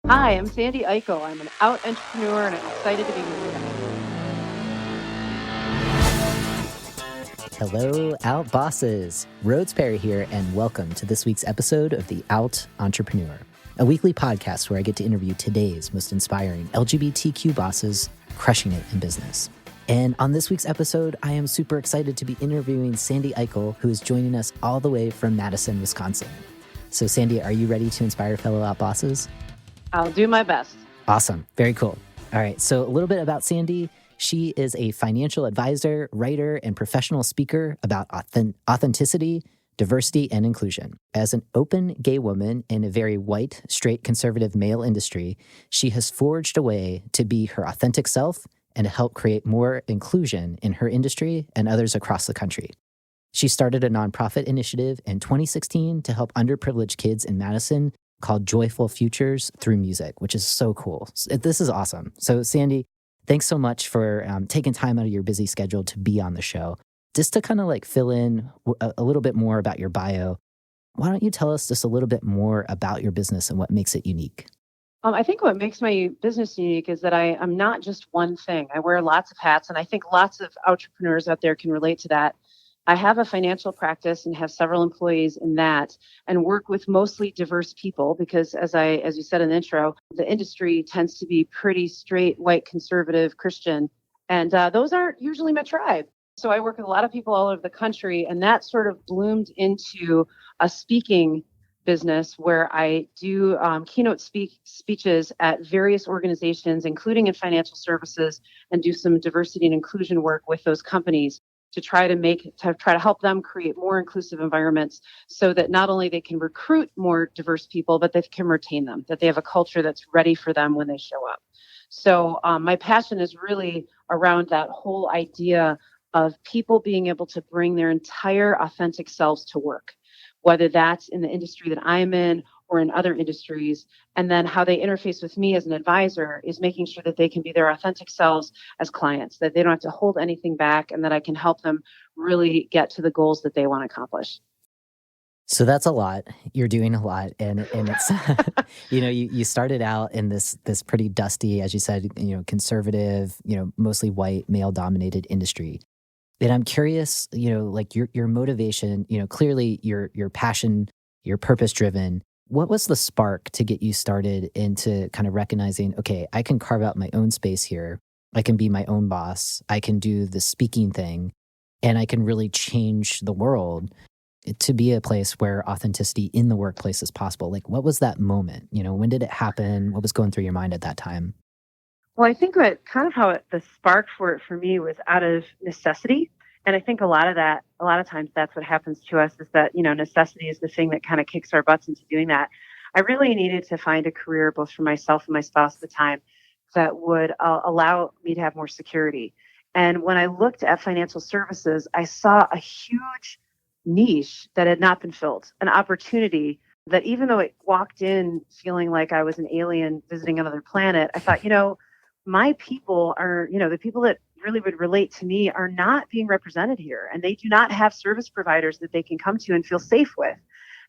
Hi, I'm Sandy Eichel. I'm an out entrepreneur and I'm excited to be with you guys. Hello, Out Bosses. Rhodes Perry here, and welcome to this week's episode of The Out Entrepreneur, a weekly podcast where I get to interview today's most inspiring LGBTQ bosses crushing it in business. And on this week's episode, I am super excited to be interviewing Sandy Eichel, who is joining us all the way from Madison, Wisconsin. So, Sandy, are you ready to inspire fellow Out Bosses? I'll do my best. Awesome. Very cool. All right. So a little bit about Sandy. She is a financial advisor, writer, and professional speaker about authenticity, diversity, and inclusion. As an open gay woman in a very white, straight, conservative male industry, she has forged a way to be her authentic self and to help create more inclusion in her industry and others across the country. She started a nonprofit initiative in 2016 to help underprivileged kids in Madison called Joyful Futures through music, which is so cool. This is awesome. So Sandy, thanks so much for taking time out of your busy schedule to be on the show. Just to kind of like fill in a little bit more about your bio, why don't you tell us just a little bit more about your business and what makes it unique? I think what makes my business unique is that I'm not just one thing. I wear lots of hats, and I think lots of entrepreneurs out there can relate to that. I have a financial practice and have several employees in that and work with mostly diverse people because as you said in the intro, the industry tends to be pretty straight, white, conservative, Christian. And those aren't usually my tribe. So I work with a lot of people all over the country, and that sort of bloomed into a speaking business where I do keynote speeches at various organizations, including in financial services, and do some diversity and inclusion work with those companies to try to help them create more inclusive environments so that not only they can recruit more diverse people, but they can retain them, that they have a culture that's ready for them when they show up. So my passion is really around that whole idea of people being able to bring their entire authentic selves to work, whether that's in the industry that I'm in or in other industries. And then how they interface with me as an advisor is making sure that they can be their authentic selves as clients, that they don't have to hold anything back, and that I can help them really get to the goals that they want to accomplish. So that's a lot. You're doing a lot, and it's you started out in this pretty dusty, as you said, conservative, mostly white, male dominated industry. And I'm curious, like your motivation, clearly your passion, you're purpose driven. What was the spark to get you started into kind of recognizing, okay, I can carve out my own space here. I can be my own boss. I can do the speaking thing, and I can really change the world to be a place where authenticity in the workplace is possible. Like, what was that moment? When did it happen? What was going through your mind at that time? Well, I think the spark for it for me was out of necessity. And I think a lot of times that's what happens to us is that, necessity is the thing that kind of kicks our butts into doing that. I really needed to find a career both for myself and my spouse at the time that would allow me to have more security. And when I looked at financial services, I saw a huge niche that had not been filled, an opportunity that even though it walked in feeling like I was an alien visiting another planet, I thought, my people are, the people that really would relate to me are not being represented here. And they do not have service providers that they can come to and feel safe with.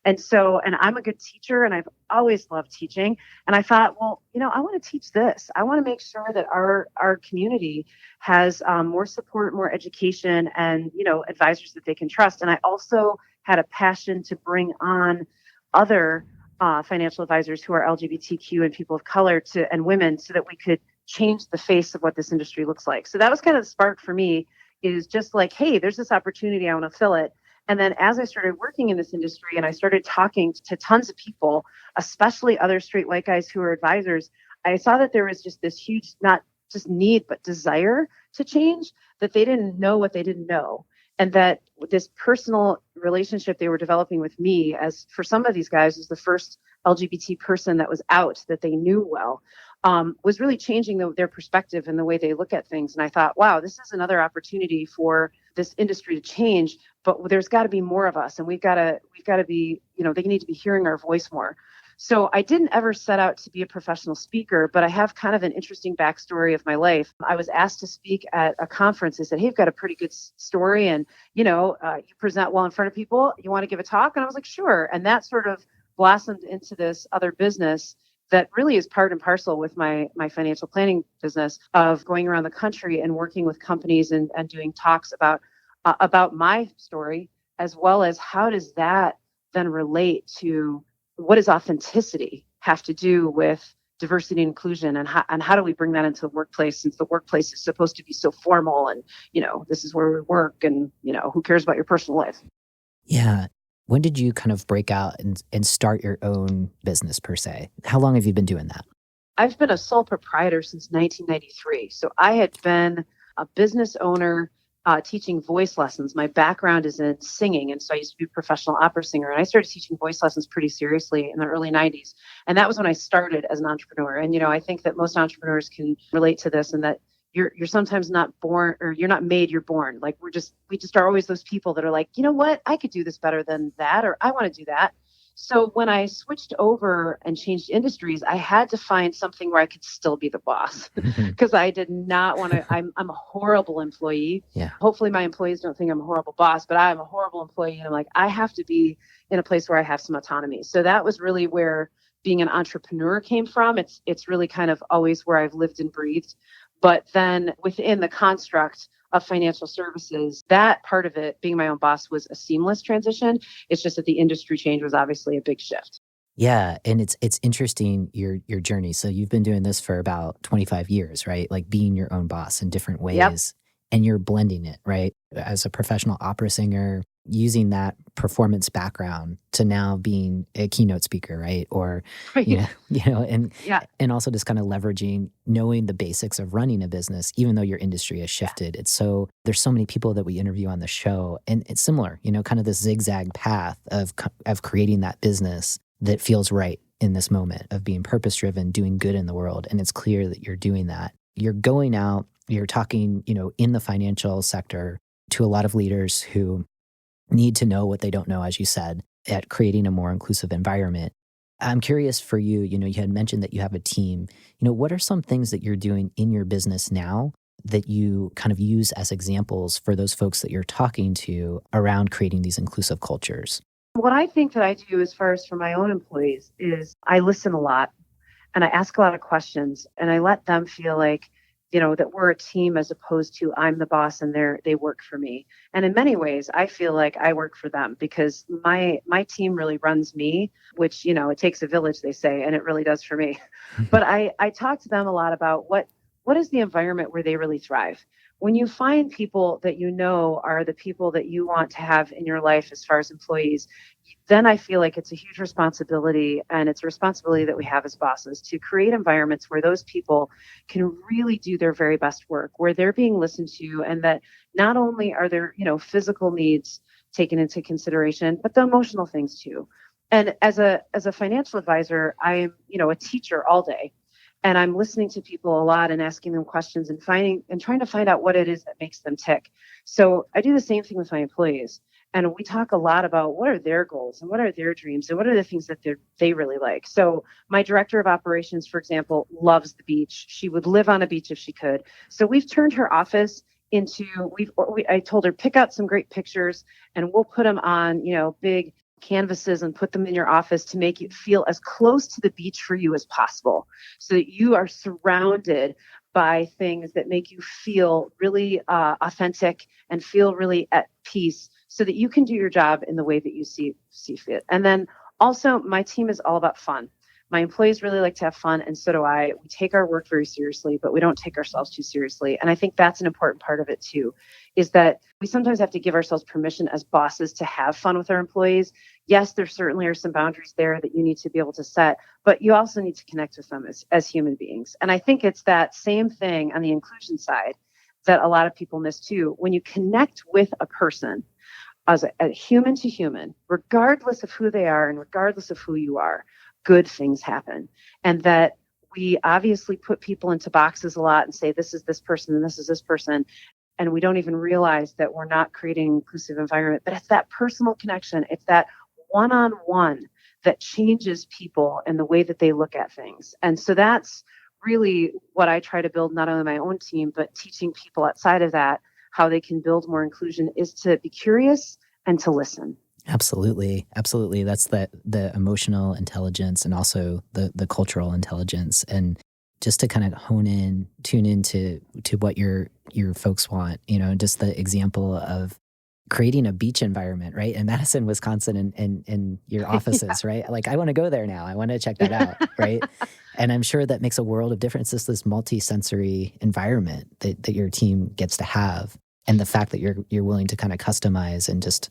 And I'm a good teacher and I've always loved teaching. And I thought, well, I want to teach this. I want to make sure that our community has more support, more education, and, advisors that they can trust. And I also had a passion to bring on other financial advisors who are LGBTQ and people of color and women so that we could change the face of what this industry looks like. So that was kind of the spark for me, is just like, hey, there's this opportunity, I want to fill it. And then as I started working in this industry and I started talking to tons of people, especially other straight white guys who are advisors, I saw that there was just this huge, not just need, but desire to change, that they didn't know what they didn't know. And that this personal relationship they were developing with me, as for some of these guys, was the first LGBT person that was out that they knew well, was really changing their perspective and the way they look at things. And I thought, wow, this is another opportunity for this industry to change, but there's got to be more of us, and we've got to be, they need to be hearing our voice more. So I didn't ever set out to be a professional speaker, but I have kind of an interesting backstory of my life. I was asked to speak at a conference. They said, hey, you've got a pretty good story, and, you present well in front of people. You want to give a talk? And I was like, sure. And that sort of blossomed into this other business that really is part and parcel with my financial planning business of going around the country and working with companies and doing talks about my story, as well as how does that then relate to what does authenticity have to do with diversity and inclusion, and how do we bring that into the workplace, since the workplace is supposed to be so formal and, this is where we work, and, who cares about your personal life? Yeah. When did you kind of break out and start your own business per se? How long have you been doing that? I've been a sole proprietor since 1993. So I had been a business owner teaching voice lessons. My background is in singing. And so I used to be a professional opera singer. And I started teaching voice lessons pretty seriously in the early 90s. And that was when I started as an entrepreneur. And, I think that most entrepreneurs can relate to this, and that you're sometimes not born, or you're not made, you're born. Like we just are always those people that are like, you know what, I could do this better than that, or I want to do that. So when I switched over and changed industries, I had to find something where I could still be the boss, because I did not want to. I'm a horrible employee. Yeah. Hopefully my employees don't think I'm a horrible boss, but I'm a horrible employee. And I'm like, I have to be in a place where I have some autonomy. So that was really where being an entrepreneur came from. It's really kind of always where I've lived and breathed. But then within the construct of financial services, that part of it, being my own boss, was a seamless transition. It's just that the industry change was obviously a big shift. Yeah, and it's interesting your journey. So you've been doing this for about 25 years, right? Like being your own boss in different ways. Yep. And you're blending it, right? As a professional opera singer, using that performance background to now being a keynote speaker, right? Or Right. and Yeah. and also just kind of leveraging knowing the basics of running a business, even though your industry has shifted. There's so many people that we interview on the show, and it's similar, kind of this zigzag path of creating that business that feels right in this moment of being purpose driven, doing good in the world. And it's clear that you're doing that. You're going out, you're talking, in the financial sector to a lot of leaders who need to know what they don't know, as you said, at creating a more inclusive environment. I'm curious for you, you had mentioned that you have a team. What are some things that you're doing in your business now that you kind of use as examples for those folks that you're talking to around creating these inclusive cultures? What I think that I do as far as for my own employees is I listen a lot, and I ask a lot of questions, and I let them feel like, that we're a team, as opposed to I'm the boss and they work for me. And in many ways, I feel like I work for them, because my team really runs me, which, it takes a village, they say, and it really does for me. But I talk to them a lot about what is the environment where they really thrive. When you find people that are the people that you want to have in your life as far as employees, then I feel like it's a huge responsibility, and it's a responsibility that we have as bosses, to create environments where those people can really do their very best work, where they're being listened to, and that not only are their, physical needs taken into consideration, but the emotional things too. And as a financial advisor, I'm, a teacher all day. And I'm listening to people a lot and asking them questions and trying to find out what it is that makes them tick. So I do the same thing with my employees. And we talk a lot about what are their goals and what are their dreams and what are the things that they really like. So my director of operations, for example, loves the beach. She would live on a beach if she could. So we've turned her office into, I told her, pick out some great pictures and we'll put them on, big canvases and put them in your office to make it feel as close to the beach for you as possible, so that you are surrounded by things that make you feel really authentic and feel really at peace, so that you can do your job in the way that you see fit. And then also, my team is all about fun. My employees really like to have fun, and so do I. We take our work very seriously, but we don't take ourselves too seriously. And I think that's an important part of it too, is that we sometimes have to give ourselves permission as bosses to have fun with our employees. Yes, there certainly are some boundaries there that you need to be able to set, but you also need to connect with them as human beings. And I think it's that same thing on the inclusion side that a lot of people miss too. When you connect with a person as a human to human, regardless of who they are and regardless of who you are, good things happen. And that we obviously put people into boxes a lot and say, this is this person and this is this person. And we don't even realize that we're not creating an inclusive environment. But it's that personal connection. It's that one-on-one that changes people and the way that they look at things. And so that's really what I try to build, not only my own team, but teaching people outside of that how they can build more inclusion, is to be curious and to listen. Absolutely. Absolutely. That's the emotional intelligence and also the cultural intelligence. And just to kind of tune into to what your folks want, just the example of creating a beach environment, right? In Madison, Wisconsin, and your offices, right? Like, I want to go there now. I want to check that out, right? And I'm sure that makes a world of difference. It's this multi-sensory environment that your team gets to have. And the fact that you're willing to kind of customize and just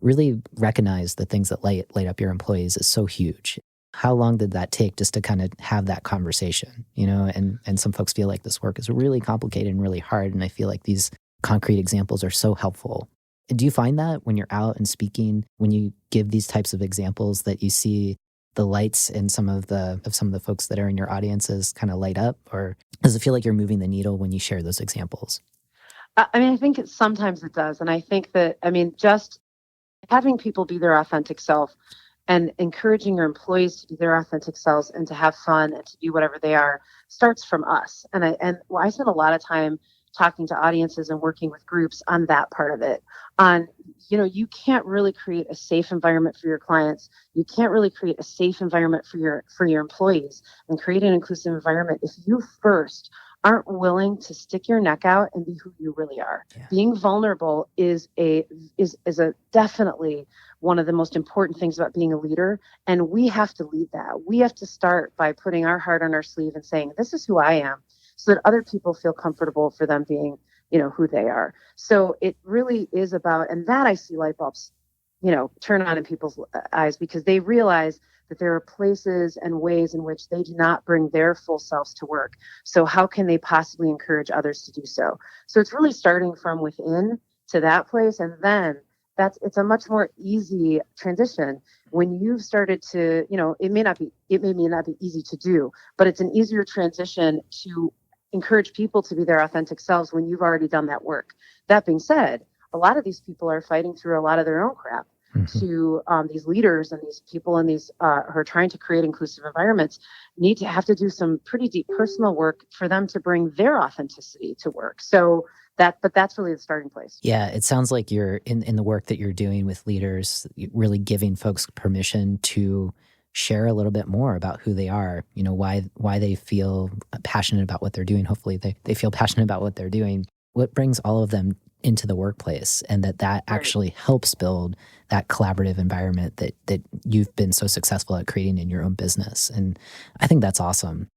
really recognize the things that light up your employees is so huge. How long did that take just to kind of have that conversation? And some folks feel like this work is really complicated and really hard. And I feel like these concrete examples are so helpful. Do you find that when you're out and speaking, when you give these types of examples, that you see the lights in some of the folks that are in your audiences kind of light up? Or does it feel like you're moving the needle when you share those examples? I think sometimes it does. And I think that, just having people be their authentic self and encouraging your employees to be their authentic selves and to have fun and to be whatever they are starts from us. And I spend a lot of time talking to audiences and working with groups on that part of it. You can't really create a safe environment for your clients. You can't really create a safe environment for your employees and create an inclusive environment if you first aren't willing to stick your neck out and be who you really are. Yeah. Being vulnerable is a definitely one of the most important things about being a leader. And we have to lead that. We have to start by putting our heart on our sleeve and saying, this is who I am, so that other people feel comfortable for them being, who they are. So it really is about, and that I see light bulbs, turn on in people's eyes, because they realize that there are places and ways in which they do not bring their full selves to work. So how can they possibly encourage others to do so? So it's really starting from within to that place. And then it's a much more easy transition when you've started to, it may not be easy to do, but it's an easier transition to encourage people to be their authentic selves when you've already done that work. That being said, a lot of these people are fighting through a lot of their own crap. Mm-hmm. To these leaders and these people and these who are trying to create inclusive environments have to do some pretty deep personal work for them to bring their authenticity to work. So that's really the starting place. Yeah, it sounds like you're in the work that you're doing with leaders, really giving folks permission to share a little bit more about who they are, why they feel passionate about what they're doing. Hopefully they feel passionate about what they're doing. What brings all of them into the workplace, and that actually helps build that collaborative environment that you've been so successful at creating in your own business. And I think that's awesome.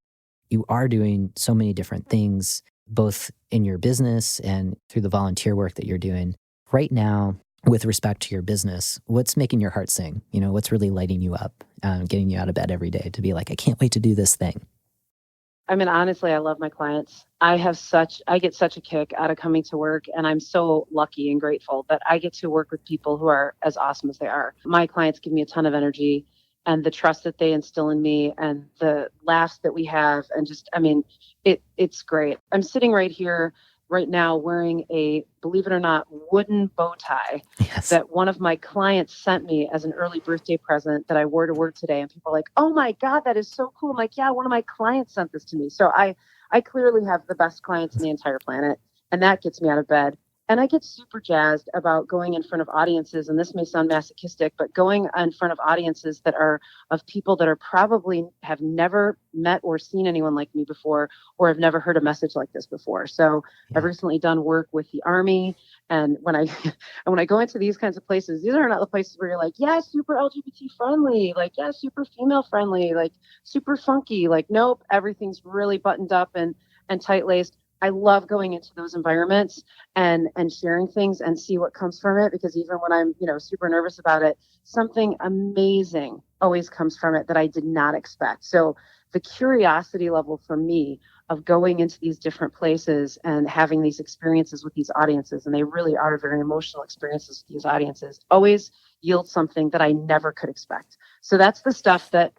You are doing so many different things, both in your business and through the volunteer work that you're doing right now. With respect to your business, what's making your heart sing? What's really lighting you up, getting you out of bed every day to be like, I can't wait to do this thing? Honestly, I love my clients. I get such a kick out of coming to work, and I'm so lucky and grateful that I get to work with people who are as awesome as they are. My clients give me a ton of energy, and the trust that they instill in me and the laughs that we have, and just, it's great. I'm sitting right here right now wearing a, believe it or not, wooden bow tie. Yes. That one of my clients sent me as an early birthday present that I wore to work today. And people are like, oh my God, that is so cool. I'm like, yeah, one of my clients sent this to me. So I clearly have the best clients in the entire planet, and that gets me out of bed. And I get super jazzed about going in front of audiences, and this may sound masochistic, but going in front of audiences that are of people that are probably have never met or seen anyone like me before, or have never heard a message like this before. So yeah. I've recently done work with the Army, and when I go into these kinds of places, these are not the places where you're like, yeah, super LGBT friendly, like, yeah, super female friendly, like super funky, like, nope, everything's really buttoned up and tight-laced. I love going into those environments and sharing things and see what comes from it, because even when I'm, super nervous about it, something amazing always comes from it that I did not expect. So the curiosity level for me of going into these different places and having these experiences with these audiences, and they really are very emotional experiences with these audiences, always yields something that I never could expect. So that's the stuff that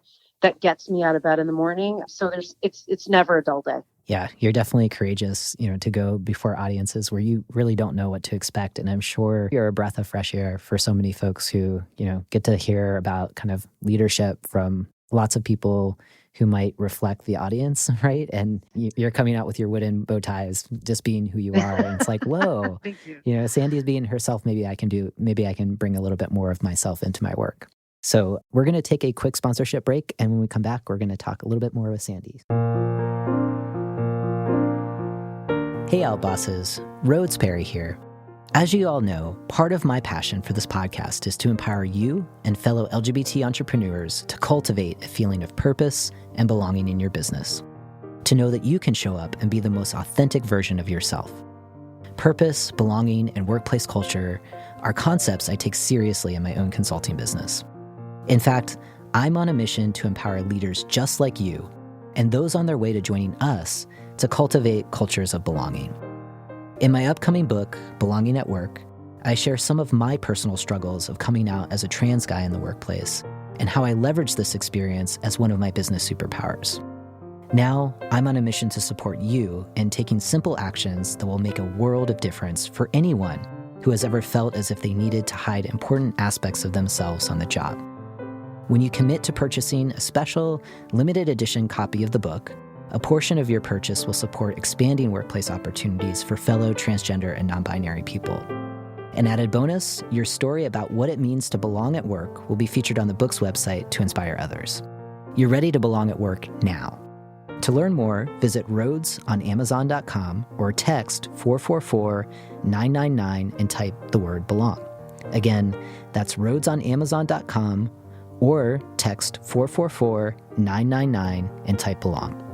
gets me out of bed in the morning. So it's never a dull day. Yeah, you're definitely courageous, to go before audiences where you really don't know what to expect. And I'm sure you're a breath of fresh air for so many folks who, get to hear about kind of leadership from lots of people who might reflect the audience, right? And you're coming out with your wooden bow ties, just being who you are. And it's like, whoa, Thank you. Sandy's being herself. Maybe I can bring a little bit more of myself into my work. So we're going to take a quick sponsorship break. And when we come back, we're going to talk a little bit more with Sandy. Hey, Outbosses, Rhodes Perry here. As you all know, part of my passion for this podcast is to empower you and fellow LGBT entrepreneurs to cultivate a feeling of purpose and belonging in your business. To know that you can show up and be the most authentic version of yourself. Purpose, belonging, and workplace culture are concepts I take seriously in my own consulting business. In fact, I'm on a mission to empower leaders just like you and those on their way to joining us to cultivate cultures of belonging. In my upcoming book, Belonging at Work, I share some of my personal struggles of coming out as a trans guy in the workplace and how I leverage this experience as one of my business superpowers. Now, I'm on a mission to support you in taking simple actions that will make a world of difference for anyone who has ever felt as if they needed to hide important aspects of themselves on the job. When you commit to purchasing a special, limited edition copy of the book, a portion of your purchase will support expanding workplace opportunities for fellow transgender and non-binary people. An added bonus, your story about what it means to belong at work will be featured on the book's website to inspire others. You're ready to belong at work now. To learn more, visit rhodesonamazon.com or text 444-999 and type the word belong. Again, that's rhodesonamazon.com or text 444-999 and type belong.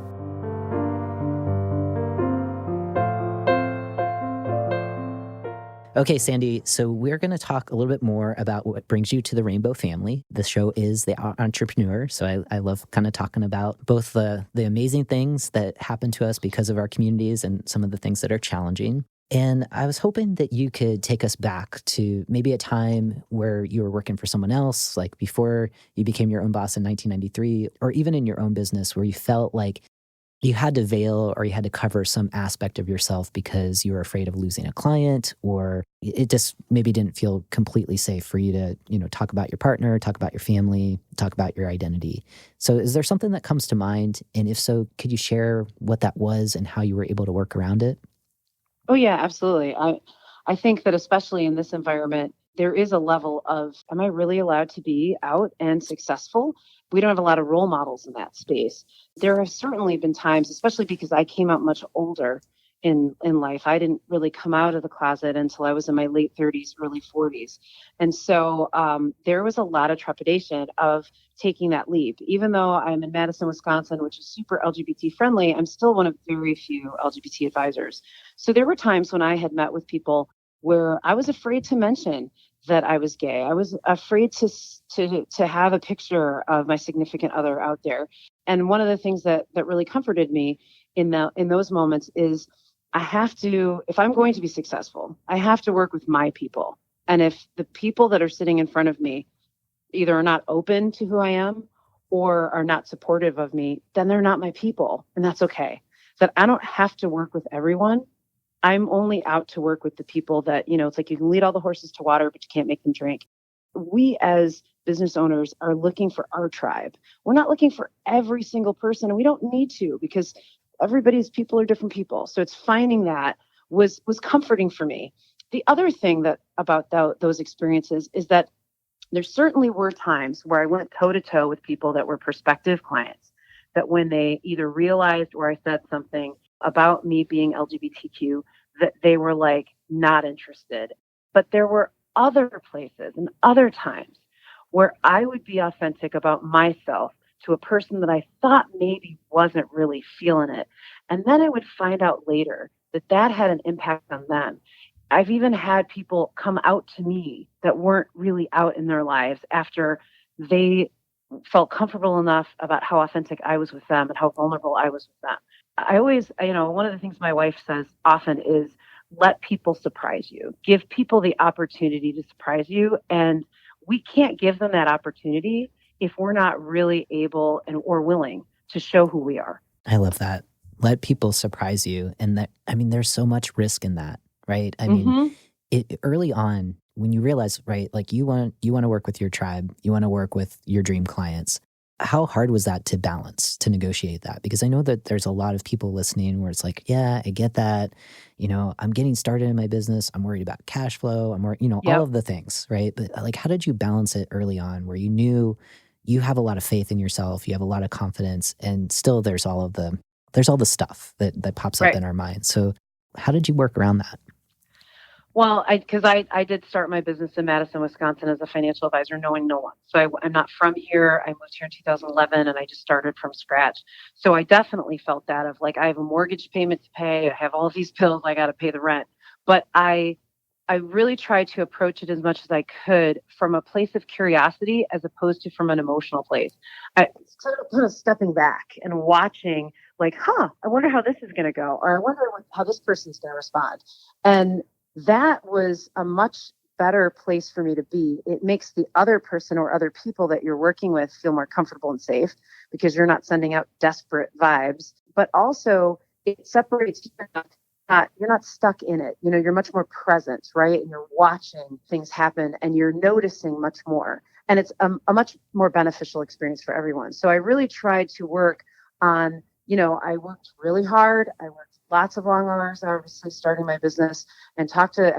Okay, Sandy, so we're going to talk a little bit more about what brings you to the Rainbow family. The show is The Entrepreneur, so I love kind of talking about both the amazing things that happen to us because of our communities and some of the things that are challenging. And I was hoping that you could take us back to maybe a time where you were working for someone else, like before you became your own boss in 1993, or even in your own business where you felt like you had to veil or you had to cover some aspect of yourself because you were afraid of losing a client, or it just maybe didn't feel completely safe for you to, talk about your partner, talk about your family, talk about your identity. So is there something that comes to mind? And if so, could you share what that was and how you were able to work around it? Oh yeah, absolutely. I think that especially in this environment, there is a level of, am I really allowed to be out and successful? We don't have a lot of role models in that space. There have certainly been times, especially because I came out much older in life. I didn't really come out of the closet until I was in my late 30s, early 40s. And so there was a lot of trepidation of taking that leap. Even though I'm in Madison, Wisconsin, which is super LGBT friendly, I'm still one of very few LGBT advisors. So there were times when I had met with people where I was afraid to mention that I was gay. I was afraid to have a picture of my significant other out there. And one of the things that really comforted me in those moments is I have to, if I'm going to be successful, I have to work with my people. And if the people that are sitting in front of me either are not open to who I am or are not supportive of me, then they're not my people. And that's okay. That I don't have to work with everyone. I'm only out to work with the people that, it's like you can lead all the horses to water, but you can't make them drink. We as business owners are looking for our tribe. We're not looking for every single person, and we don't need to, because everybody's people are different people. So it's finding that was comforting for me. The other thing that about those experiences is that there certainly were times where I went toe to toe with people that were prospective clients, that when they either realized or I said something about me being LGBTQ, that they were like not interested. But there were other places and other times where I would be authentic about myself to a person that I thought maybe wasn't really feeling it. And then I would find out later that had an impact on them. I've even had people come out to me that weren't really out in their lives after they felt comfortable enough about how authentic I was with them and how vulnerable I was with them. I always, one of the things my wife says often is let people surprise you. Give people the opportunity to surprise you. And we can't give them that opportunity if we're not really able or willing to show who we are. I love that. Let people surprise you. And there's so much risk in that, right? Early on, when you realize, right, like you want to work with your tribe, you want to work with your dream clients, How hard was that to balance, to negotiate that? Because I know that there's a lot of people listening where it's like, yeah, I get that. I'm getting started in my business. I'm worried about cash flow. I'm worried, all Yep. of the things, right? But like, how did you balance it early on where you knew you have a lot of faith in yourself, you have a lot of confidence, and still there's all the stuff that pops up Right. in our mind. So how did you work around that? Well, I did start my business in Madison, Wisconsin as a financial advisor, knowing no one. So I'm not from here. I moved here in 2011 and I just started from scratch. So I definitely felt that of like, I have a mortgage payment to pay. I have all of these bills. I got to pay the rent. But I really tried to approach it as much as I could from a place of curiosity as opposed to from an emotional place. I kind of stepping back and watching like, I wonder how this is going to go, or I wonder how this person's going to respond. And that was a much better place for me to be. It makes the other person or other people that you're working with feel more comfortable and safe because you're not sending out desperate vibes, but also it separates you. You're not stuck in it. You're much more present, right? And you're watching things happen and you're noticing much more. And it's a much more beneficial experience for everyone. So I really tried to work on, I worked really hard. I worked lots of long hours, obviously starting my business and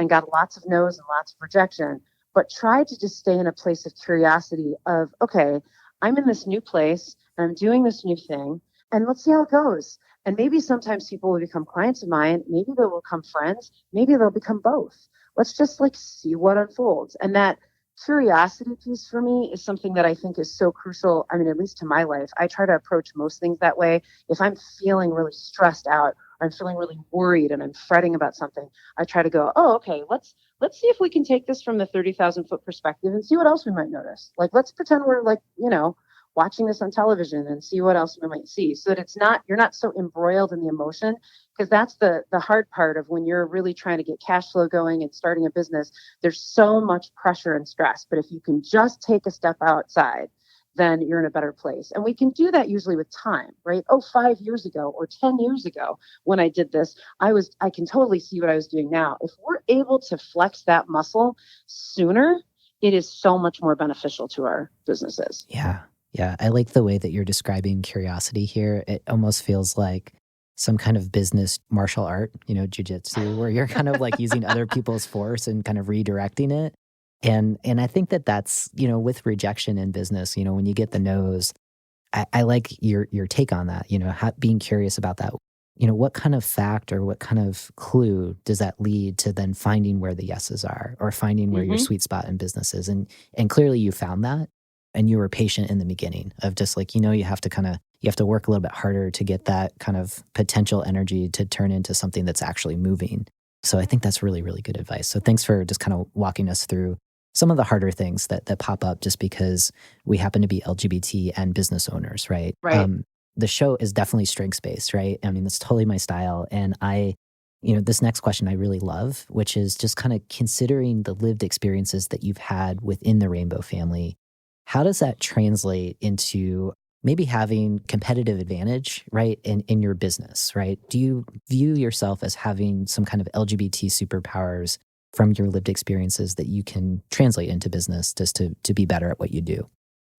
got lots of no's and lots of rejection, but tried to just stay in a place of curiosity of, okay, I'm in this new place and I'm doing this new thing and let's see how it goes. And maybe sometimes people will become clients of mine. Maybe they will become friends. Maybe they'll become both. Let's just like see what unfolds. And that curiosity piece for me is something that I think is so crucial. I mean, at least to my life, I try to approach most things that way. If I'm feeling really stressed out, or I'm feeling really worried and I'm fretting about something, I try to go, oh, okay, let's see if we can take this from the 30,000 foot perspective and see what else we might notice. Like, let's pretend we're like, watching this on television and see what else we might see so that you're not so embroiled in the emotion, because that's the hard part of when you're really trying to get cash flow going and starting a business. There's so much pressure and stress, but if you can just take a step outside, then you're in a better place. And we can do that usually with time, right? Oh, 5 years ago or 10 years ago when I did this, I can totally see what I was doing now. If we're able to flex that muscle sooner, it is so much more beneficial to our businesses. Yeah. Yeah. I like the way that you're describing curiosity here. It almost feels like some kind of business martial art, jujitsu, where you're kind of like using other people's force and kind of redirecting it. And I think that that's, with rejection in business, when you get the no's, I like your take on that, being curious about that. What kind of fact or what kind of clue does that lead to then finding where the yeses are or finding where your Mm-hmm. sweet spot in business is? And clearly you found that and you were patient in the beginning of just like, you have to work a little bit harder to get that kind of potential energy to turn into something that's actually moving. So I think that's really, really good advice. So thanks for just kind of walking us through some of the harder things that pop up just because we happen to be LGBT and business owners, right? Right. The show is definitely strengths based, right? I mean, that's totally my style. And this next question I really love, which is just kind of considering the lived experiences that you've had within the Rainbow family. How does that translate into maybe having competitive advantage, right, in your business, right? Do you view yourself as having some kind of LGBT superpowers from your lived experiences that you can translate into business just to be better at what you do?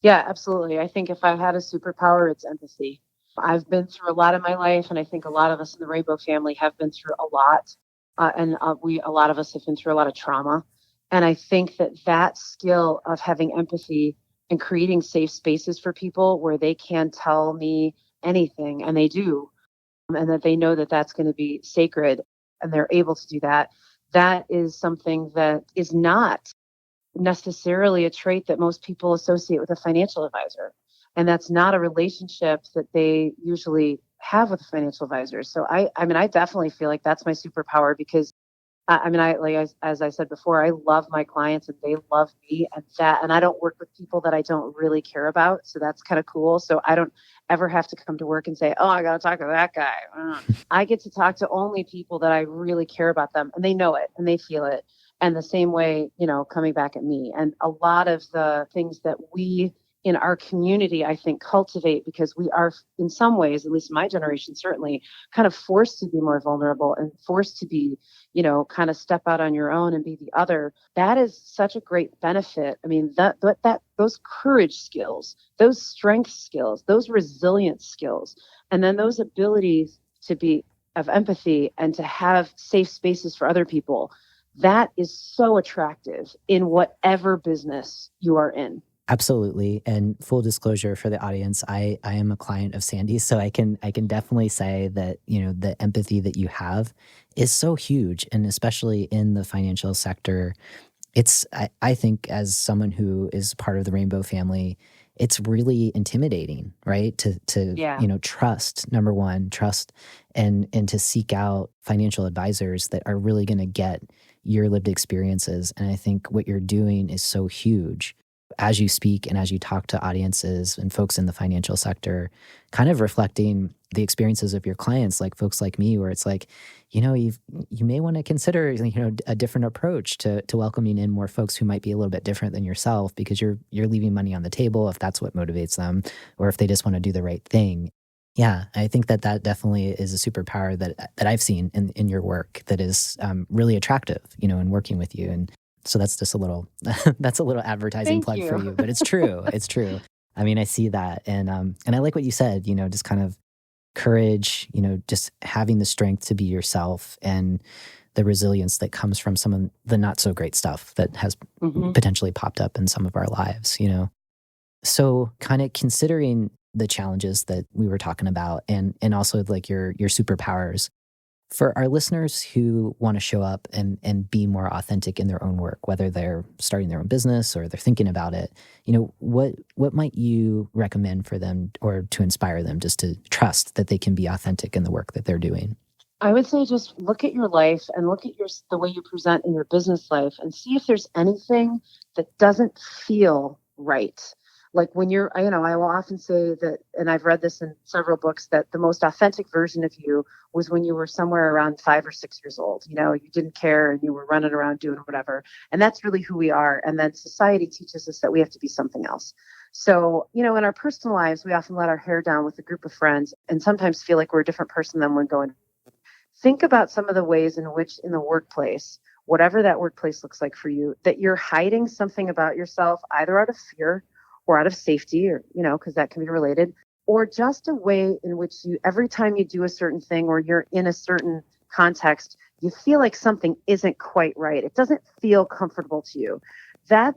Yeah, absolutely. I think if I had a superpower, it's empathy. I've been through a lot in my life, and I think a lot of us in the Rainbow family have been through a lot, a lot of us have been through a lot of trauma. And I think that skill of having empathy and creating safe spaces for people where they can tell me anything, and they do, and that they know that that's going to be sacred, and they're able to do that. That is something that is not necessarily a trait that most people associate with a financial advisor. And that's not a relationship that they usually have with a financial advisor. So I mean, I definitely feel like that's my superpower because I mean, as I said before, I love my clients and they love me, and I don't work with people that I don't really care about. So that's kind of cool. So I don't ever have to come to work and say, oh, I got to talk to that guy. I get to talk to only people that I really care about them, and they know it and they feel it. And the same way, coming back at me. And a lot of the things that we in our community, I think, cultivate, because we are, in some ways, at least my generation, certainly, kind of forced to be more vulnerable and forced to be, kind of step out on your own and be the other. That is such a great benefit. I mean, that those courage skills, those strength skills, those resilience skills, and then those abilities to be of empathy and to have safe spaces for other people. That is so attractive in whatever business you are in. Absolutely. And full disclosure for the audience, I am a client of Sandy's, so I can definitely say that, the empathy that you have is so huge. And especially in the financial sector, I think, as someone who is part of the Rainbow family, it's really intimidating, right? To trust, number one, trust, and to seek out financial advisors that are really going to get your lived experiences. And I think what you're doing is so huge as you speak and as you talk to audiences and folks in the financial sector, kind of reflecting the experiences of your clients, like folks like me, where it's like, you may want to consider, a different approach to welcoming in more folks who might be a little bit different than yourself, because you're leaving money on the table if that's what motivates them, or if they just want to do the right thing. Yeah, I think that definitely is a superpower that I've seen in your work that is really attractive, in working with you. And so that's just a little advertising plug for you, but it's true. It's true. I mean, I see that, and I like what you said. Just kind of courage. Just having the strength to be yourself, and the resilience that comes from some of the not so great stuff that has potentially popped up in some of our lives. So kind of considering the challenges that we were talking about, and also like your superpowers. For our listeners who want to show up and be more authentic in their own work, whether they're starting their own business or they're thinking about it, what might you recommend for them, or to inspire them just to trust that they can be authentic in the work that they're doing? I would say just look at your life and look at the way you present in your business life, and see if there's anything that doesn't feel right. Like when I will often say that, and I've read this in several books, that the most authentic version of you was when you were somewhere around 5 or 6 years old. You didn't care and you were running around doing whatever. And that's really who we are. And then society teaches us that we have to be something else. So, in our personal lives, we often let our hair down with a group of friends and sometimes feel like we're a different person than we're going. Think about some of the ways in which in the workplace, whatever that workplace looks like for you, that you're hiding something about yourself, either out of fear or out of safety, or, because that can be related, or just a way in which every time you do a certain thing or you're in a certain context, you feel like something isn't quite right. It doesn't feel comfortable to you.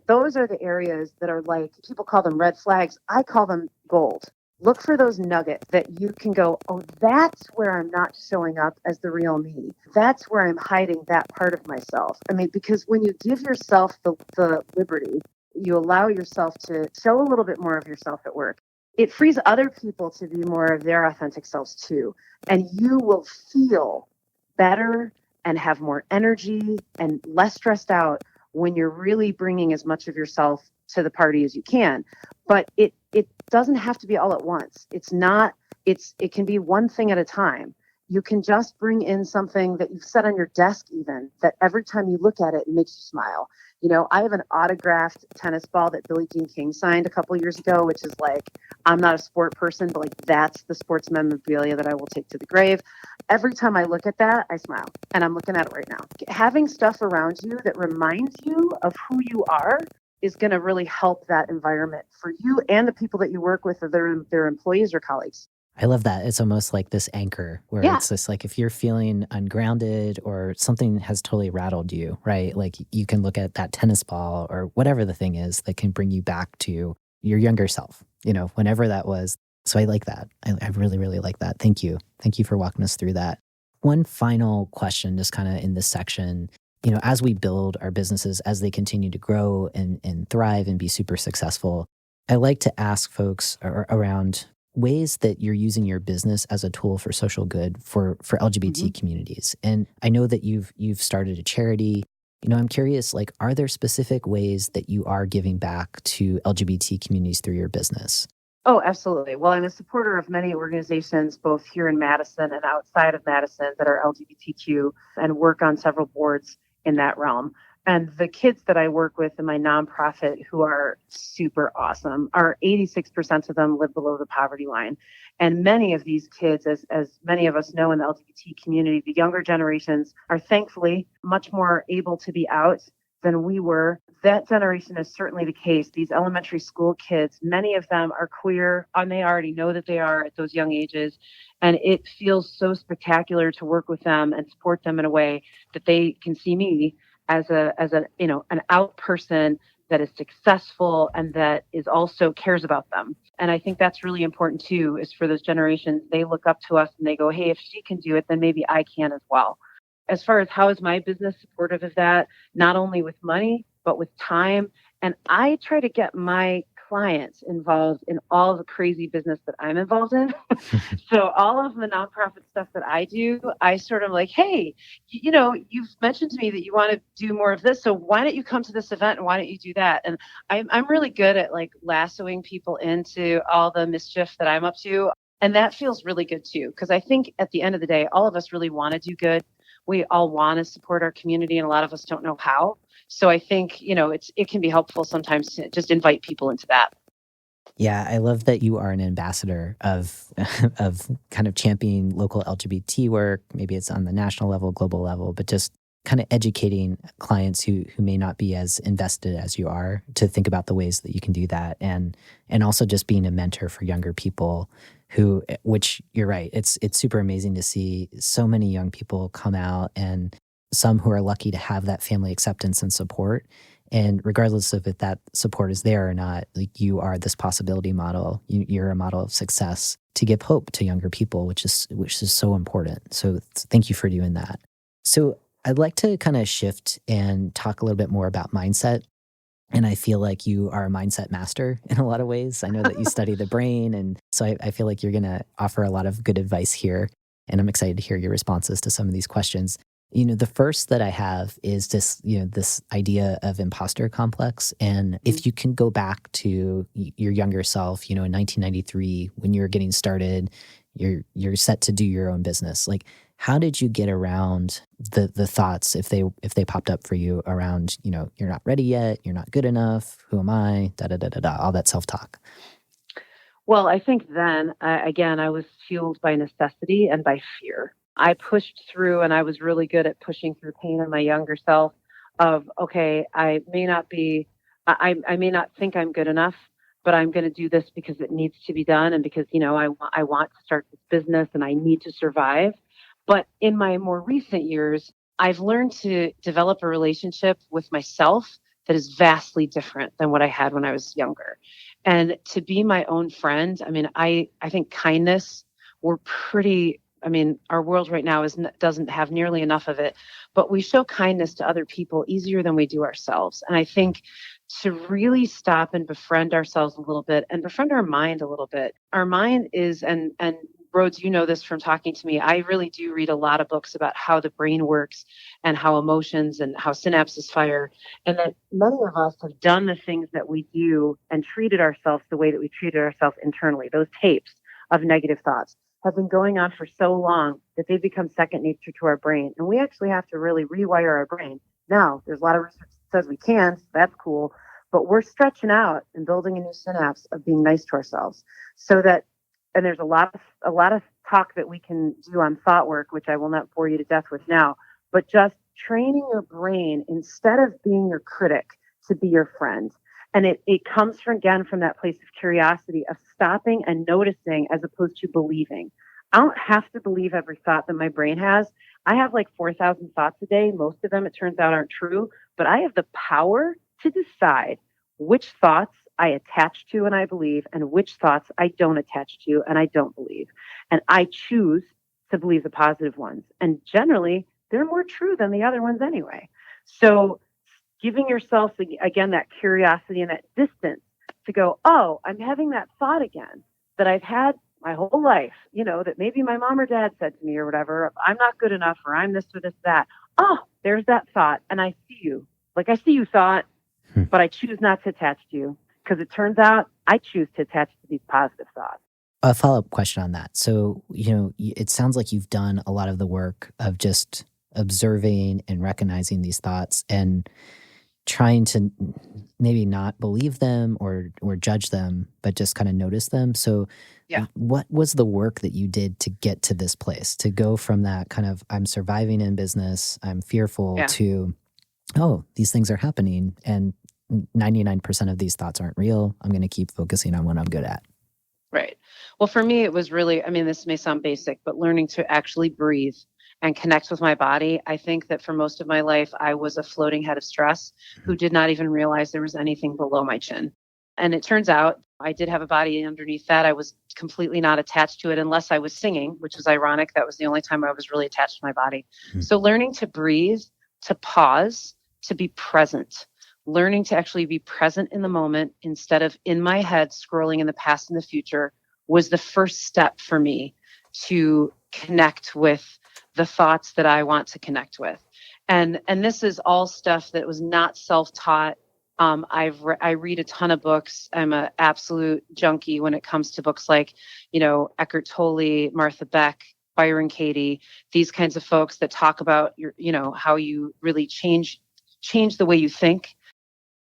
Those are the areas that are, like, people call them red flags. I call them gold. Look for those nuggets that you can go, oh, that's where I'm not showing up as the real me. That's where I'm hiding that part of myself. I mean, because when you give yourself the liberty, you allow yourself to show a little bit more of yourself at work, it frees other people to be more of their authentic selves too. And you will feel better and have more energy and less stressed out when you're really bringing as much of yourself to the party as you can. But it doesn't have to be all at once. It can be one thing at a time. You can just bring in something that you've set on your desk, even, that every time you look at it, it makes you smile. I have an autographed tennis ball that Billie Jean King signed a couple of years ago, which is like, I'm not a sport person, but like, that's the sports memorabilia that I will take to the grave. Every time I look at that, I smile, and I'm looking at it right now. Having stuff around you that reminds you of who you are is going to really help that environment for you and the people that you work with, or their employees or colleagues. I love that. It's almost like this anchor where it's just like, if you're feeling ungrounded or something has totally rattled you, right? Like, you can look at that tennis ball or whatever the thing is that can bring you back to your younger self, whenever that was. So I like that. I really, really like that. Thank you. Thank you for walking us through that. One final question, just kind of in this section, as we build our businesses, as they continue to grow and thrive and be super successful, I like to ask folks around ways that you're using your business as a tool for social good for LGBT communities. And I know that you've started a charity. I'm curious, like, are there specific ways that you are giving back to LGBT communities through your business? Oh, absolutely. Well, I'm a supporter of many organizations, both here in Madison and outside of Madison, that are LGBTQ, and work on several boards in that realm. And the kids that I work with in my nonprofit who are super awesome are 86% of them live below the poverty line. And many of these kids, as many of us know in the LGBT community, the younger generations are thankfully much more able to be out than we were. That generation is certainly the case. These elementary school kids, many of them are queer and they already know that they are at those young ages. And it feels so spectacular to work with them and support them in a way that they can see me as a an out person that is successful and that is also cares about them. And I think that's really important too, is for those generations, they look up to us and they go, hey, if she can do it, then maybe I can as well. As far as how is my business supportive of that, not only with money, but with time. And I try to get my clients involved in all the crazy business that I'm involved in. So all of the nonprofit stuff that I do, I sort of like, hey, you've mentioned to me that you want to do more of this. So why don't you come to this event and why don't you do that? And I'm really good at like lassoing people into all the mischief that I'm up to. And that feels really good too, because I think at the end of the day, all of us really want to do good. We all want to support our community, and a lot of us don't know how. So I think, it can be helpful sometimes to just invite people into that. Yeah, I love that you are an ambassador of of kind of championing local LGBT work. Maybe it's on the national level, global level, but just kind of educating clients who may not be as invested as you are to think about the ways that you can do that, and also just being a mentor for younger people who, which you're right, it's super amazing to see so many young people come out, and some who are lucky to have that family acceptance and support. And regardless of if that support is there or not, like, you are this possibility model. You're a model of success to give hope to younger people, which is so important. So thank you for doing that. So I'd like to kind of shift and talk a little bit more about mindset. And I feel like you are a mindset master in a lot of ways. I know that you study the brain. And so I feel like you're going to offer a lot of good advice here. And I'm excited to hear your responses to some of these questions. The first that I have is this idea of imposter complex. And if you can go back to your younger self, in 1993, when you were getting started, you're set to do your own business. Like, how did you get around the thoughts if they popped up for you around, you're not ready yet, you're not good enough, who am I, da da da da da, all that self-talk? Well, I think then, again, I was fueled by necessity and by fear. I pushed through and I was really good at pushing through pain in my younger self of, okay, I may not think I'm good enough, but I'm going to do this because it needs to be done. And because, I want to start this business and I need to survive. But in my more recent years, I've learned to develop a relationship with myself that is vastly different than what I had when I was younger. And to be my own friend, I think kindness, we're pretty, our world right now doesn't have nearly enough of it, but we show kindness to other people easier than we do ourselves. And I think to really stop and befriend ourselves a little bit and befriend our mind a little bit. Our mind is, and Rhodes, you know this from talking to me, I really do read a lot of books about how the brain works and how emotions and how synapses fire. And that many of us have done the things that we do and treated ourselves the way that we treated ourselves internally. Those tapes of negative thoughts have been going on for so long that they've become second nature to our brain. And we actually have to really rewire our brain. Now, there's a lot of research that says we can, so that's cool. But we're stretching out and building a new synapse of being nice to ourselves so that, and there's a lot of talk that we can do on thought work, which I will not bore you to death with now, but just training your brain instead of being your critic to be your friend. And it comes from that place of curiosity, of stopping and noticing as opposed to believing. I don't have to believe every thought that my brain has. I have like 4,000 thoughts a day. Most of them, it turns out, aren't true, but I have the power to decide which thoughts I attach to and I believe, and which thoughts I don't attach to and I don't believe. And I choose to believe the positive ones. And generally, they're more true than the other ones anyway. So giving yourself, again, that curiosity and that distance to go, oh, I'm having that thought again that I've had my whole life, that maybe my mom or dad said to me or whatever, I'm not good enough or I'm this or this, that. Oh, there's that thought. And I see you. Like, I see you thought, but I choose not to attach to you because it turns out I choose to attach to these positive thoughts. A follow-up question on that. So, it sounds like you've done a lot of the work of just observing and recognizing these thoughts and trying to maybe not believe them or judge them, but just kind of notice them. So Yeah. what was the work that you did to get to this place, to go from that kind of I'm surviving in business, I'm fearful, Yeah. to, oh, these things are happening and 99% of these thoughts aren't real. I'm going to keep focusing on what I'm good at. Right. Well, for me, it was really, I mean, this may sound basic, but learning to actually breathe and connect with my body. I think that for most of my life, I was a floating head of stress who did not even realize there was anything below my chin. And it turns out I did have a body underneath that. I was completely not attached to it unless I was singing, which was ironic. That was the only time I was really attached to my body. Mhm. So learning to breathe, to pause, to be present, learning to actually be present in the moment instead of in my head scrolling in the past and the future was the first step for me to connect with the thoughts that I want to connect with. And this is all stuff that was not self-taught. I read a ton of books. I'm an absolute junkie when it comes to books like, Eckhart Tolle, Martha Beck, Byron Katie, these kinds of folks that talk about how you really change the way you think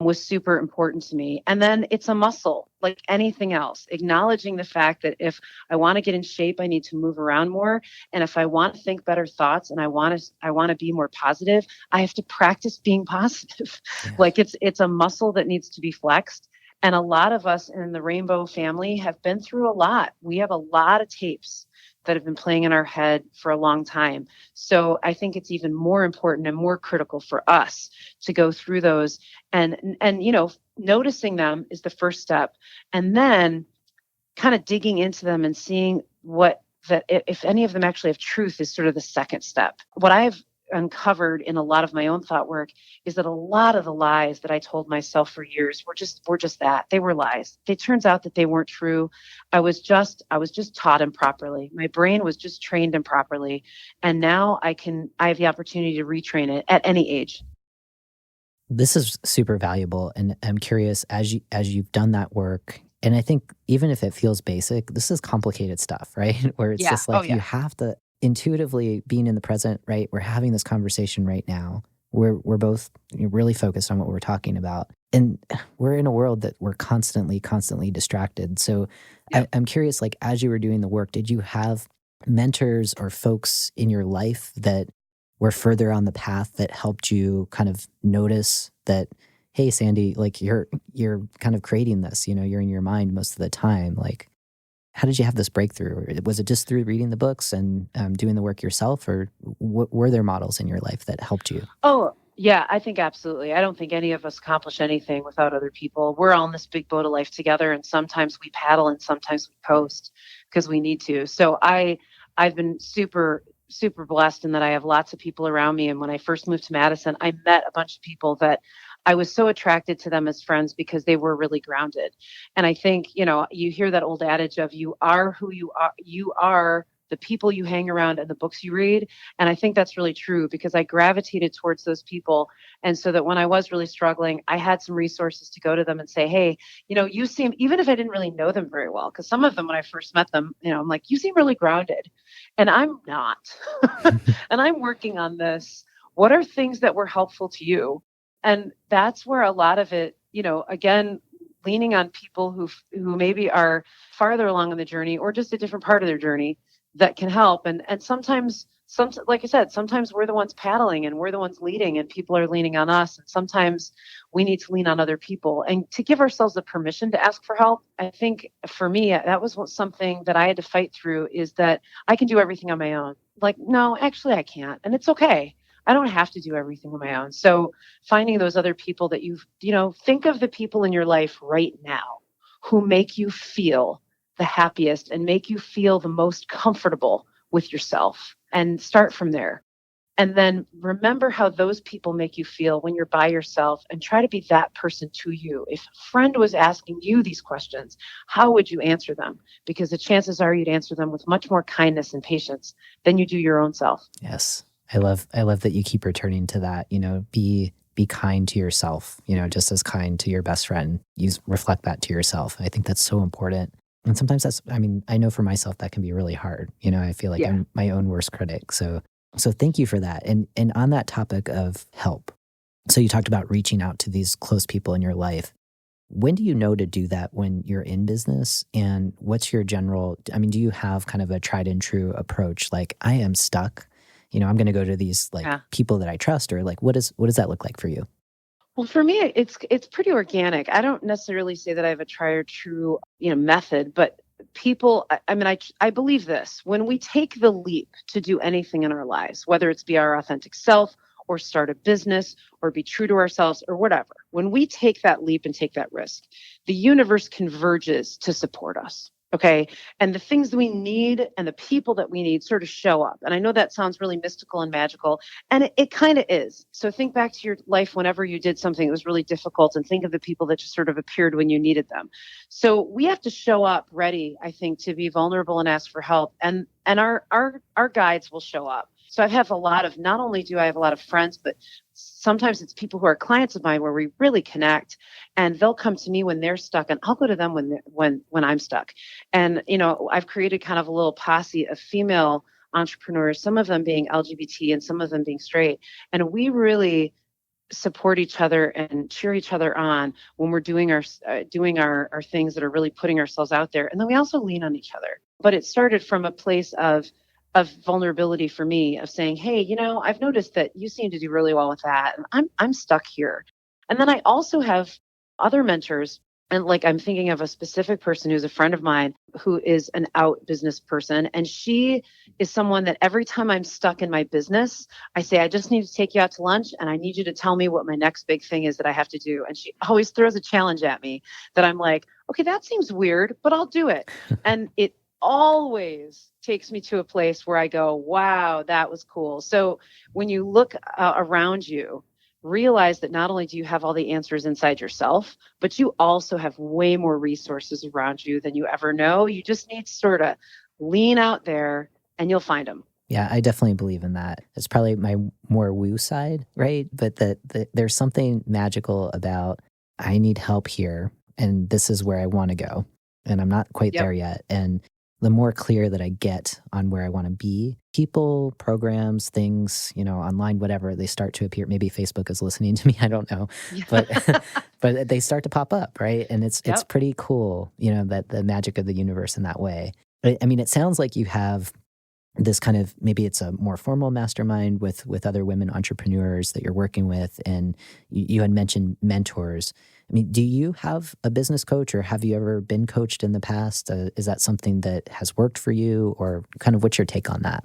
was super important to me. And then it's a muscle like anything else, acknowledging the fact that if I want to get in shape, I need to move around more. And if I want to think better thoughts and I want to be more positive, I have to practice being positive. Yeah. Like it's a muscle that needs to be flexed. And a lot of us in the Rainbow family have been through a lot. We have a lot of tapes that have been playing in our head for a long time. So I think it's even more important and more critical for us to go through those and noticing them is the first step. And then kind of digging into them and seeing if any of them actually have truth is sort of the second step. What I've uncovered in a lot of my own thought work is that a lot of the lies that I told myself for years were just that. They were lies. It turns out that they weren't true. I was just taught improperly. My brain was just trained improperly. And now I have the opportunity to retrain it at any age. This is super valuable. And I'm curious, as you've done that work, and I think even if it feels basic, this is complicated stuff, right? Where it's just like you have to intuitively being in the present, right? We're having this conversation right now. We're both really focused on what we're talking about. And we're in a world that we're constantly distracted. So I'm curious, like, as you were doing the work, did you have mentors or folks in your life that were further on the path that helped you kind of notice that, hey, Sandy, like you're kind of creating this, you're in your mind most of the time. Like, how did you have this breakthrough? Or was it just through reading the books and doing the work yourself, or were there models in your life that helped you? Oh, yeah, I think absolutely. I don't think any of us accomplish anything without other people. We're all in this big boat of life together, and sometimes we paddle and sometimes we coast because we need to. So I've been super blessed in that I have lots of people around me. And when I first moved to Madison, I met a bunch of people that I was so attracted to them as friends because they were really grounded. And I think, you hear that old adage of you are who you are the people you hang around and the books you read. And I think that's really true because I gravitated towards those people. And so that when I was really struggling, I had some resources to go to them and say, hey, you seem, even if I didn't really know them very well, because some of them, when I first met them, I'm like, you seem really grounded. And I'm not. And I'm working on this. What are things that were helpful to you? And that's where a lot of it, again, leaning on people who maybe are farther along in the journey or just a different part of their journey that can help. And sometimes, like I said, sometimes we're the ones paddling and we're the ones leading and people are leaning on us. And sometimes we need to lean on other people and to give ourselves the permission to ask for help. I think for me, that was something that I had to fight through, is that I can do everything on my own. Like, no, actually I can't. And it's okay. I don't have to do everything on my own. So finding those other people that think of the people in your life right now who make you feel the happiest and make you feel the most comfortable with yourself, and start from there. And then remember how those people make you feel when you're by yourself and try to be that person to you. If a friend was asking you these questions, how would you answer them? Because the chances are you'd answer them with much more kindness and patience than you do your own self. Yes. I love that you keep returning to that, be kind to yourself, just as kind to your best friend. You reflect that to yourself. I think that's so important. And sometimes I know for myself that can be really hard. I feel like I'm my own worst critic. So So thank you for that. And on that topic of help, so you talked about reaching out to these close people in your life. When do you know to do that when you're in business? And what's your general, I mean, do you have kind of a tried and true approach? Like, I am stuck, I'm going to go to these like Yeah. people that I trust, or like, what does that look like for you? Well, for me, it's pretty organic. I don't necessarily say that I have a tried or true, method, but people, I mean, I believe this. When we take the leap to do anything in our lives, whether it's be our authentic self or start a business or be true to ourselves or whatever, when we take that leap and take that risk, the universe converges to support us. Okay. And the things that we need and the people that we need sort of show up. And I know that sounds really mystical and magical, and it kind of is. So think back to your life whenever you did something that was really difficult and think of the people that just sort of appeared when you needed them. So we have to show up ready, I think, to be vulnerable and ask for help. And our guides will show up. So I have a lot of, not only do I have a lot of friends, but sometimes it's people who are clients of mine where we really connect, and they'll come to me when they're stuck, and I'll go to them when I'm stuck. And, I've created kind of a little posse of female entrepreneurs, some of them being LGBT and some of them being straight. And we really support each other and cheer each other on when we're doing our things that are really putting ourselves out there. And then we also lean on each other. But it started from a place of vulnerability for me, of saying, hey, I've noticed that you seem to do really well with that, and I'm stuck here. And then I also have other mentors. And like, I'm thinking of a specific person who's a friend of mine who is an out business person. And she is someone that every time I'm stuck in my business, I say, I just need to take you out to lunch, and I need you to tell me what my next big thing is that I have to do. And she always throws a challenge at me that I'm like, okay, that seems weird, but I'll do it. And it always takes me to a place where I go, wow, that was cool. So when you look around you, realize that not only do you have all the answers inside yourself, but you also have way more resources around you than you ever know. You just need to sort of lean out there and you'll find them. Yeah, I definitely believe in that. It's probably my more woo side, right? But there's something magical about, I need help here, and this is where I want to go, and I'm not quite Yep. there yet. And the more clear that I get on where I want to be, people, programs, things, online, whatever, they start to appear. Maybe Facebook is listening to me. I don't know, Yeah. but but they start to pop up, right? And it's Yep. pretty cool, that the magic of the universe in that way. I mean, it sounds like you have this kind of, maybe it's a more formal mastermind with other women entrepreneurs that you're working with, and you had mentioned mentors. I mean, do you have a business coach, or have you ever been coached in the past? Is that something that has worked for you, or kind of what's your take on that?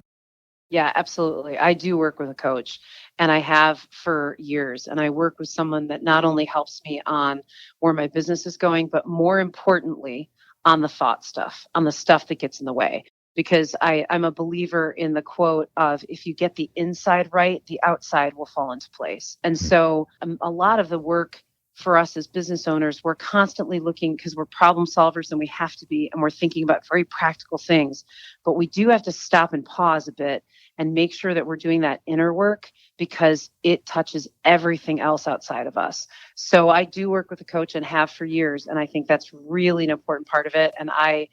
Yeah, absolutely. I do work with a coach, and I have for years. And I work with someone that not only helps me on where my business is going, but more importantly, on the thought stuff, on the stuff that gets in the way. Because I'm a believer in the quote of, if you get the inside right, the outside will fall into place. And so a lot of the work for us as business owners, we're constantly looking, because we're problem solvers and we have to be, and we're thinking about very practical things. But we do have to stop and pause a bit and make sure that we're doing that inner work, because it touches everything else outside of us. So I do work with a coach and have for years. And I think that's really an important part of it. And I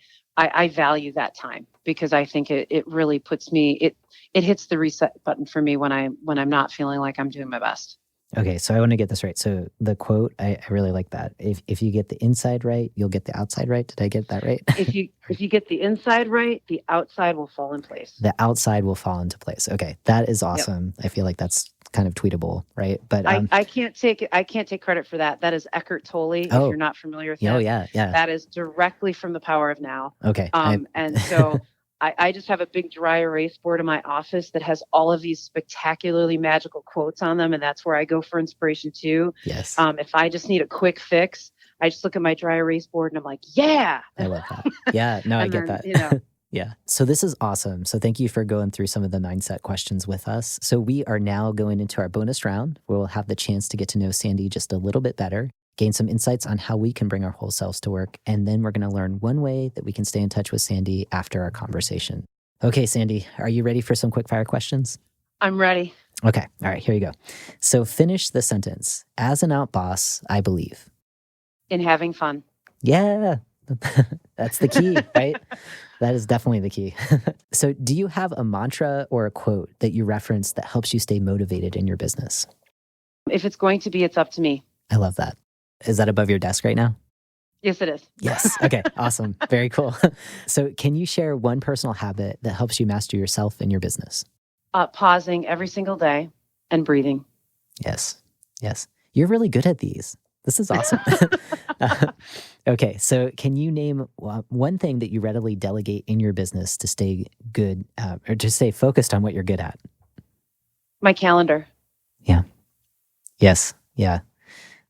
value that time, because I think it really puts me, it hits the reset button for me when I'm not feeling like I'm doing my best. Okay, so I want to get this right. So the quote, I really like that. If you get the inside right, you'll get the outside right. Did I get that right? If you get the inside right, the outside will fall in place. The outside will fall into place. Okay, that is Yep. awesome. I feel like that's kind of tweetable, right? But I can't take credit for that. That is Eckhart Tolle. If you're not familiar with oh him, yeah, that is directly from The Power of Now. Okay, And so I just have a big dry erase board in my office that has all of these spectacularly magical quotes on them, and that's where I go for inspiration too. Yes. If I just need a quick fix, I just look at my dry erase board and I'm like, yeah. I love that. Yeah, no, I get that. Yeah. So this is awesome. So thank you for going through some of the mindset questions with us. So we are now going into our bonus round, where we'll have the chance to get to know Sandy just a little bit better, gain some insights on how we can bring our whole selves to work. And then we're going to learn one way that we can stay in touch with Sandy after our conversation. Okay, Sandy, are you ready for some quick fire questions? I'm ready. Okay. All right, here you go. So finish the sentence. As an out boss, I believe In having fun. Yeah. That's the key, right? That is definitely the key. So, do you have a mantra or a quote that you reference that helps you stay motivated in your business? If it's going to be, it's up to me. I love that. Is that above your desk right now? Yes, it is. Yes. Okay. Awesome. Very cool. So, can you share one personal habit that helps you master yourself in your business? Pausing every single day and breathing. Yes. Yes. You're really good at these. This is awesome. Okay. So, can you name one thing that you readily delegate in your business to stay good or to stay focused on what you're good at? My calendar. Yeah. Yes. Yeah.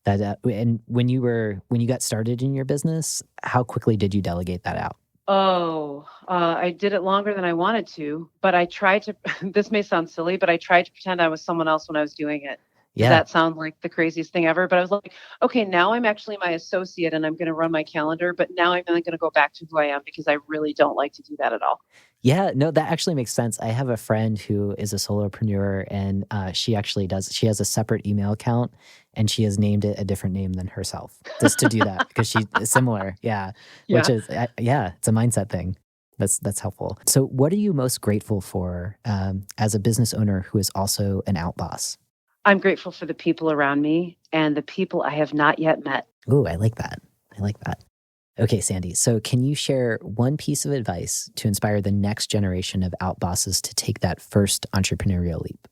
That and when you got started in your business, how quickly did you delegate that out? I did it longer than I wanted to, but I tried to, this may sound silly, but I tried to pretend I was someone else when I was doing it. Does Yeah. that sound like the craziest thing ever? But I was like, okay, now I'm actually my associate and I'm going to run my calendar, but now I'm going to go back to who I am because I really don't like to do that at all. Yeah, no, that actually makes sense. I have a friend who is a solopreneur and she she has a separate email account and she has named it a different name than herself just to do that because she is similar. Yeah. Which Yeah. is, yeah, it's a mindset thing. That's helpful. So, what are you most grateful for as a business owner who is also an outboss? I'm grateful for the people around me and the people I have not yet met. Ooh, I like that. I like that. Okay, Sandy. So, can you share one piece of advice to inspire the next generation of outbosses to take that first entrepreneurial leap?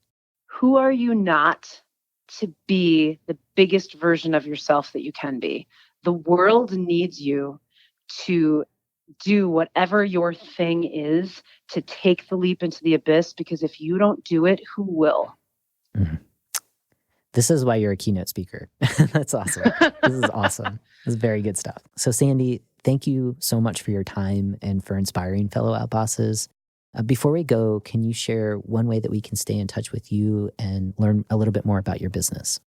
Who are you not to be the biggest version of yourself that you can be? The world needs you to do whatever your thing is to take the leap into the abyss because if you don't do it, who will? Mhm. This is why you're a keynote speaker. That's awesome. This is awesome. This is very good stuff. So, Sandy, thank you so much for your time and for inspiring fellow outbosses. Before we go, can you share one way that we can stay in touch with you and learn a little bit more about your business?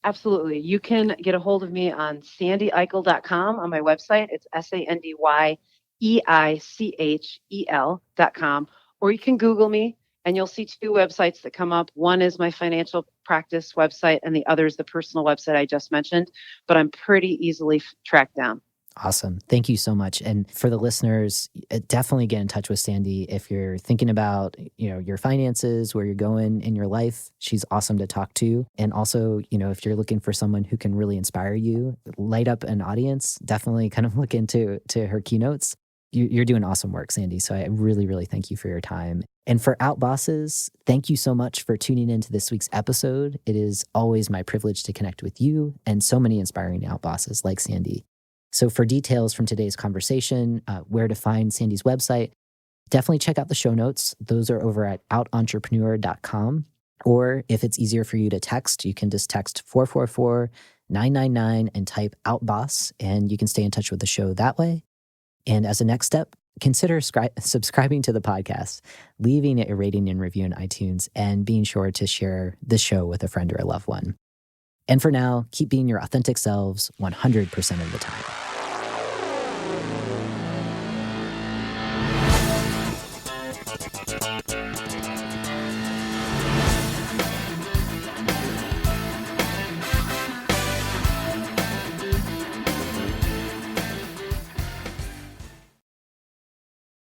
Absolutely. You can get a hold of me on sandyeichel.com on my website. It's SandyEichel.com. Or you can Google me and you'll see two websites that come up. One is my financial practice website and the other is the personal website I just mentioned, but I'm pretty easily tracked down. Awesome. Thank you so much. And for the listeners, definitely get in touch with Sandy if you're thinking about, your finances, where you're going in your life. She's awesome to talk to. And also, if you're looking for someone who can really inspire you, light up an audience, definitely kind of look into her keynotes. You're doing awesome work, Sandy. So I really, really thank you for your time. And for outbosses, thank you so much for tuning into this week's episode. It is always my privilege to connect with you and so many inspiring outbosses like Sandy. So for details from today's conversation, where to find Sandy's website, definitely check out the show notes. Those are over at outentrepreneur.com. Or if it's easier for you to text, you can just text 444-999 and type outboss, and you can stay in touch with the show that way. And as a next step, consider subscribing to the podcast, leaving a rating and review in iTunes, and being sure to share this show with a friend or a loved one. And for now, keep being your authentic selves 100% of the time.